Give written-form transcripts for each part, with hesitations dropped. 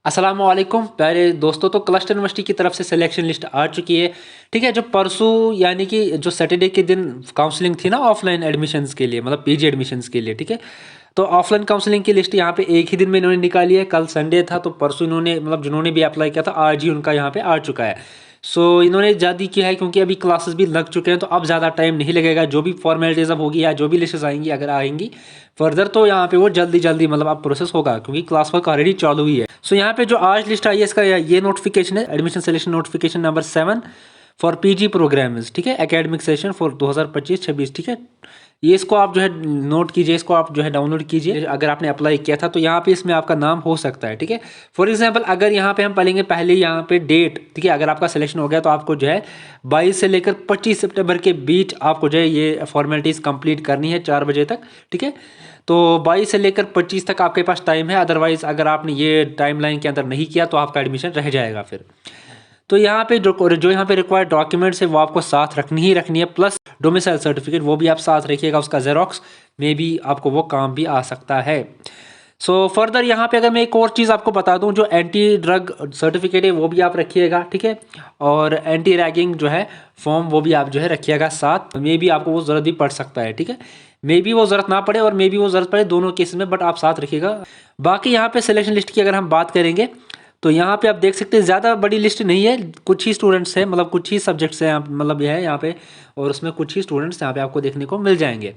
अस्सलामुअलैकुम प्यारे दोस्तों। तो क्लस्टर यूनिवर्सिटी की तरफ से सिलेक्शन लिस्ट आ चुकी है। ठीक है, जो परसों यानी कि जो सैटरडे के दिन काउंसलिंग थी ना ऑफलाइन एडमिशन्स के लिए, मतलब पीजी एडमिशन्स के लिए। ठीक है, तो ऑफलाइन काउंसलिंग की लिस्ट यहाँ पे एक ही दिन में इन्होंने निकाली है। कल संडे था तो परसों इन्होंने मतलब जिन्होंने भी अप्लाई किया था आज ही उनका यहाँ पे आ चुका है। सो इन्होंने जल्दी किया है क्योंकि अभी क्लासेस भी लग चुके हैं, तो अब ज़्यादा टाइम नहीं लगेगा। जो भी फॉर्मेलिटीज अब होगी या जो भी लिस्टें आएंगी अगर आएंगी फर्दर, तो यहाँ पे वो जल्दी जल्दी मतलब अब प्रोसेस होगा क्योंकि क्लास वर्क ऑलरेडी चालू हुई है। सो यहाँ पे जो आज लिस्ट आई है इसका ये नोटिफिकेशन है, admission selection notification number 7 for PG programmes. ठीक है, एकेडमिक सेशन फॉर 2025-26। ठीक है, ये इसको आप जो है नोट कीजिए, इसको आप जो है डाउनलोड कीजिए। अगर आपने अप्लाई किया था तो यहाँ पे इसमें आपका नाम हो सकता है। ठीक है, फॉर एग्जांपल अगर यहाँ पे हम पढ़ेंगे पहले यहाँ पे डेट। ठीक है, अगर आपका सिलेक्शन हो गया तो आपको जो है 22 से लेकर 25 सितंबर के बीच आपको जो है ये फॉर्मेलिटीज़ कंप्लीट करनी है 4 बजे तक। ठीक है, तो 22 से लेकर 25 तक आपके पास टाइम है। अदरवाइज अगर आपने ये टाइमलाइन के अंदर नहीं किया तो आपका एडमिशन रह जाएगा फिर। तो यहाँ पे जो यहाँ पे रिक्वायर्ड डॉक्यूमेंट्स है वो आपको साथ रखनी ही रखनी है, प्लस डोमिसाइल सर्टिफिकेट वो भी आप साथ रखिएगा, उसका जेरोक्स में भी आपको वो काम भी आ सकता है। सो फर्दर यहाँ पे अगर मैं एक और चीज़ आपको बता दूँ, जो एंटी ड्रग सर्टिफिकेट है वो भी आप रखिएगा। ठीक है, और एंटी रैगिंग जो है फॉर्म वो भी आप जो है रखिएगा साथ। मे भी आपको वो ज़रूरत भी पड़ सकता है। ठीक है, मे भी वो ज़रूरत ना पड़े और मे भी वो ज़रूरत पड़े, दोनों केस में, बट आप साथ रखिएगा। बाकी यहाँ पे सिलेक्शन लिस्ट की अगर हम बात करेंगे तो यहाँ पे आप देख सकते हैं ज़्यादा बड़ी लिस्ट नहीं है, कुछ ही स्टूडेंट्स हैं, मतलब कुछ ही सब्जेक्ट्स हैं मतलब यह है यहाँ पे, और उसमें कुछ ही स्टूडेंट्स यहाँ पे आपको देखने को मिल जाएंगे।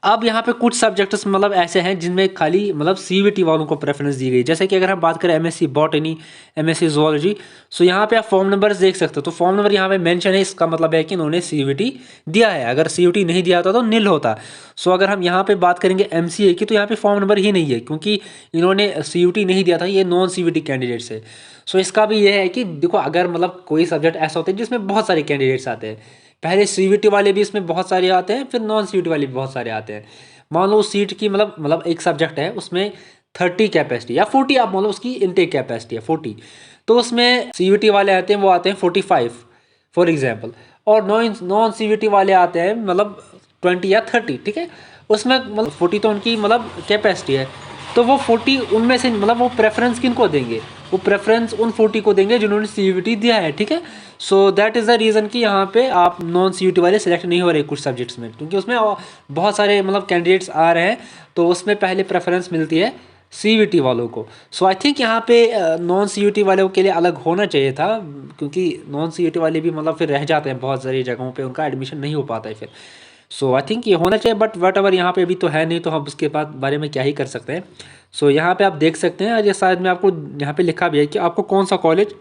अब यहाँ पे कुछ सब्जेक्ट्स मतलब ऐसे हैं जिनमें खाली मतलब सीवीटी वालों को प्रेफरेंस दी गई। जैसे कि अगर हम बात करें एमएससी बॉटनी, एमएससी जूलॉजी, सो यहाँ पे आप फॉर्म नंबर्स देख सकते हो। तो फॉर्म नंबर यहाँ पे मेंशन है, इसका मतलब है कि इन्होंने सीवीटी दिया है। अगर सीवीटी नहीं दिया होता तो नील होता। सो अगर हम यहाँ पे बात करेंगे एमसीए की तो यहाँ पे फॉर्म नंबर ही नहीं है क्योंकि इन्होंने सीवीटी नहीं दिया था, ये नॉन सीवीटी कैंडिडेट्स है। सो इसका भी यह है कि देखो, अगर मतलब कोई सब्जेक्ट ऐसा होता है जिसमें बहुत सारे कैंडिडेट्स आते हैं, पहले सीवीटी वाले भी इसमें बहुत सारे आते हैं, फिर नॉन सीवीटी वाले भी बहुत सारे आते हैं। मान लो उस सीट की मतलब एक सब्जेक्ट है उसमें 30 कैपेसिटी या 40, आप मान लो उसकी इनटेक कैपेसिटी है 40, तो उसमें सीवीटी वाले आते हैं वो आते हैं 45 फॉर एग्जांपल, और नॉन सीवीटी वाले आते हैं मतलब 20 या 30। ठीक है, उसमें मतलब 40 तो उनकी मतलब कैपेसिटी है, तो वो 40 उनमें से मतलब वो प्रेफरेंस किन को देंगे, वो प्रेफरेंस उन 40 को देंगे जिन्होंने सीयूटी दिया है। ठीक है, so that is the reason कि यहाँ पे आप नॉन सीयूटी वाले सिलेक्ट नहीं हो रहे कुछ सब्जेक्ट्स में, क्योंकि उसमें बहुत सारे मतलब कैंडिडेट्स आ रहे हैं, तो उसमें पहले प्रेफरेंस मिलती है सीयूटी वालों को। सो आई थिंक यहाँ पे नॉन सीयूटी वालों के लिए अलग होना चाहिए था, क्योंकि नॉन सीयूटी वाले भी मतलब फिर रह जाते हैं बहुत सारी जगहों पे, उनका एडमिशन नहीं हो पाता है फिर। सो आई थिंक ये होना चाहिए, बट वट एवर यहाँ पे अभी तो है नहीं, तो हम उसके बाद बारे में क्या ही कर सकते हैं। सो यहाँ पे आप देख सकते हैं, ये शायद में आपको यहाँ पे लिखा भी है कि आपको कौन सा कॉलेज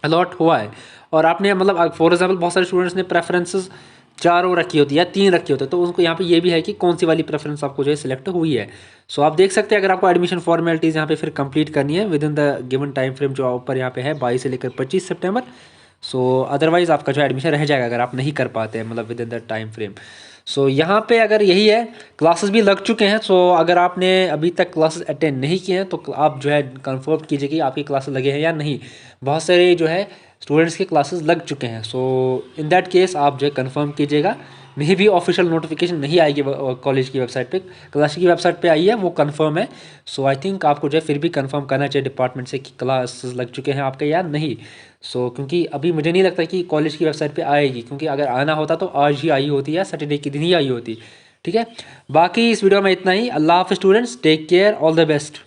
अलॉट हुआ है, और आपने मतलब फॉर एग्जाम्पल बहुत सारे स्टूडेंट्स ने प्रेफरेंसेस 4 और रखी होती है या 3 रखी होती है, तो उनको यहाँ पे ये भी है कि कौन सी वाली प्रेफरेंस आपको जो है सिलेक्ट हुई है। सो आप देख सकते हैं अगर आपको एडमिशन फॉर्मेलिटीज़ यहाँ पे फिर कंप्लीट करनी है with in the given time frame जो ऊपर यहाँ पे है 22 से लेकर 25 सितंबर। सो अदरवाइज़ आपका जो एडमिशन रह जाएगा अगर आप नहीं कर पाते हैं मतलब with in the time frame. So यहाँ पे अगर यही है, क्लासेस भी लग चुके हैं। सो अगर आपने अभी तक क्लासेस अटेंड नहीं किए हैं तो आप जो है कंफर्म कीजिए कि आपके क्लासेस लगे हैं या नहीं। बहुत सारे जो है स्टूडेंट्स के क्लासेस लग चुके हैं, सो इन दैट केस आप जो है कंफर्म कीजिएगा। नहीं भी ऑफिशियल नोटिफिकेशन नहीं आएगी कॉलेज की वेबसाइट पे, क्लास की वेबसाइट पे आई है वो कंफर्म है। सो आई थिंक आपको जो है फिर भी कंफर्म करना चाहिए डिपार्टमेंट से कि क्लासेस लग चुके हैं आपके या नहीं। सो क्योंकि अभी मुझे नहीं लगता कि कॉलेज की वेबसाइट पे आएगी, क्योंकि अगर आना होता तो आज ही आई होती या सैटरडे के दिन ही आई होती। ठीक है, बाकी इस वीडियो में इतना ही। अल्लाह हाफ़िज़ students, take care, all the best.